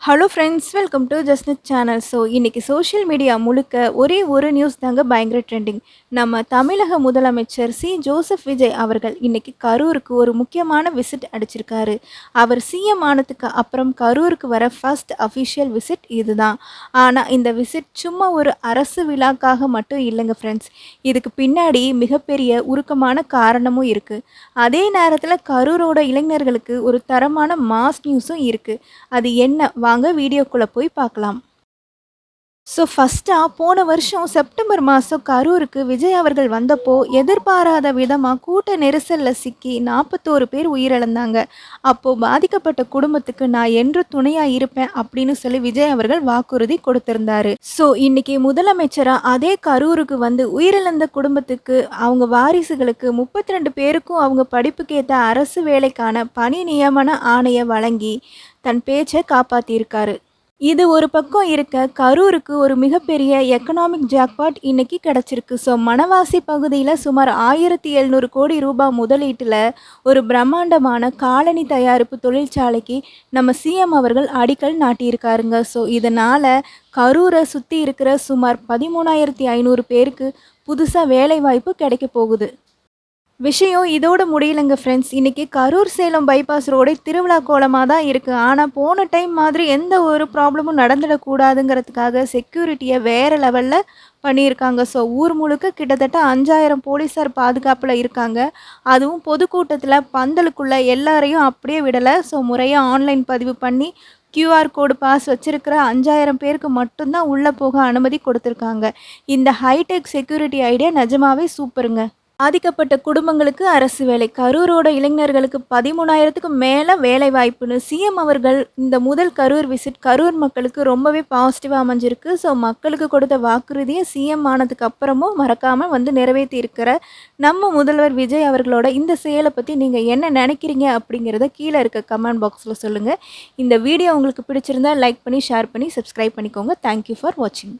Hello friends, welcome to Jasnith channel. இன்னைக்கு social media முழுக்க ஒரே ஒரு நியூஸ் தாங்க பயங்கர ட்ரெண்டிங். நம்ம தமிழக முதலமைச்சர் ஜோசப் விஜய் அவர்கள் இன்னைக்கு கரூருக்கு ஒரு முக்கியமான விசிட் அடிச்சிருக்காரு. அவர் சிஎம் ஆனதுக்கு அப்புறம் கரூருக்கு வர ஃபர்ஸ்ட் அஃபிஷியல் விசிட் இதுதான். ஆனால் இந்த விசிட் சும்மா ஒரு அரசு விழாக்காக மட்டும் இல்லைங்க ஃப்ரெண்ட்ஸ். இதுக்கு பின்னாடி மிகப்பெரிய உருக்கமான காரணமும் இருக்குது. அதே நேரத்தில் கரூரோட இளைஞர்களுக்கு ஒரு தரமான மாஸ் நியூஸும் இருக்குது. அது என்ன, வாங்க வீடியோக்குள்ளே போய் பார்க்கலாம். ஃபஸ்ட்டாக போன வருஷம் செப்டம்பர் மாதம் கரூருக்கு விஜய் அவர்கள் வந்தப்போ எதிர்பாராத விதமாக கூட்ட நெரிசலில் சிக்கி 41 பேர் உயிரிழந்தாங்க. அப்போது பாதிக்கப்பட்ட குடும்பத்துக்கு நான் என்று துணையாக இருப்பேன் அப்படின்னு சொல்லி விஜய் அவர்கள் வாக்குறுதி கொடுத்திருந்தாரு. இன்னைக்கு முதலமைச்சராக அதே கரூருக்கு வந்து உயிரிழந்த குடும்பத்துக்கு, அவங்க வாரிசுகளுக்கு 32 பேருக்கும் அவங்க படிப்புக்கேற்ற அரசு வேலைக்கான பணி நியமன ஆணையை வழங்கி தன் பேச்சை காப்பாற்றியிருக்காரு. இது ஒரு பக்கம் இருக்க, கரூருக்கு ஒரு மிகப்பெரிய எக்கனாமிக் ஜாக்பாட் இன்னைக்கு கிடச்சிருக்கு. மணவாசி பகுதியில் சுமார் 1700 கோடி ரூபாய் முதலீட்டில் ஒரு பிரம்மாண்டமான காலனி தயாரிப்பு தொழிற்சாலைக்கு நம்ம சிஎம் அவர்கள் அடிக்கல் நாட்டியிருக்காருங்க. இதனால் கரூரை சுற்றி இருக்கிற சுமார் 13,500 பேருக்கு புதுசாக வேலைவாய்ப்பு கிடைக்க போகுது. விஷயம் இதோட முடியலைங்க ஃப்ரெண்ட்ஸ். இன்றைக்கி கரூர் சேலம் பைபாஸ் ரோடே திருவிழா கோலமாக தான் இருக்குது. ஆனால் போன டைம் மாதிரி எந்த ஒரு ப்ராப்ளமும் நடந்துடக்கூடாதுங்கிறதுக்காக செக்யூரிட்டியை வேறு லெவலில் பண்ணியிருக்காங்க. ஊர் முழுக்க கிட்டத்தட்ட 5000 போலீஸார் பாதுகாப்பில் இருக்காங்க. அதுவும் பொதுக்கூட்டத்தில் பந்தலுக்குள்ளே எல்லாரையும் அப்படியே விடலை. முறையாக ஆன்லைன் பதிவு பண்ணி QR கோடு பாஸ் வச்சுருக்கிற 5000 பேருக்கு மட்டும்தான் உள்ளே போக அனுமதி கொடுத்துருக்காங்க. இந்த ஹைடெக் செக்யூரிட்டி ஐடியா நிஜமாவே சூப்பருங்க. பாதிக்கப்பட்ட குடும்பங்களுக்கு அரசு வேலை, கரூரோட இளைஞர்களுக்கு 13,000க்கும் மேலே வேலை வாய்ப்புன்னு சிஎம் அவர்கள் இந்த முதல் கரூர் விசிட் கரூர் மக்களுக்கு ரொம்பவே பாசிட்டிவாக அமைஞ்சிருக்கு. மக்களுக்கு கொடுத்த வாக்குறுதியை சிஎம் ஆனதுக்கு அப்புறமும் மறக்காமல் வந்து நிறைவேற்றி இருக்கிற நம்ம முதல்வர் விஜய் அவர்களோட இந்த செயலை பற்றி நீங்கள் என்ன நினைக்கிறீங்க அப்படிங்கிறத கீழே இருக்க கமெண்ட் பாக்ஸில் சொல்லுங்கள். இந்த வீடியோ உங்களுக்கு பிடிச்சிருந்தா லைக் பண்ணி, ஷேர் பண்ணி, சப்ஸ்கிரைப் பண்ணிக்கோங்க. தேங்க்யூ ஃபார் வாட்சிங்.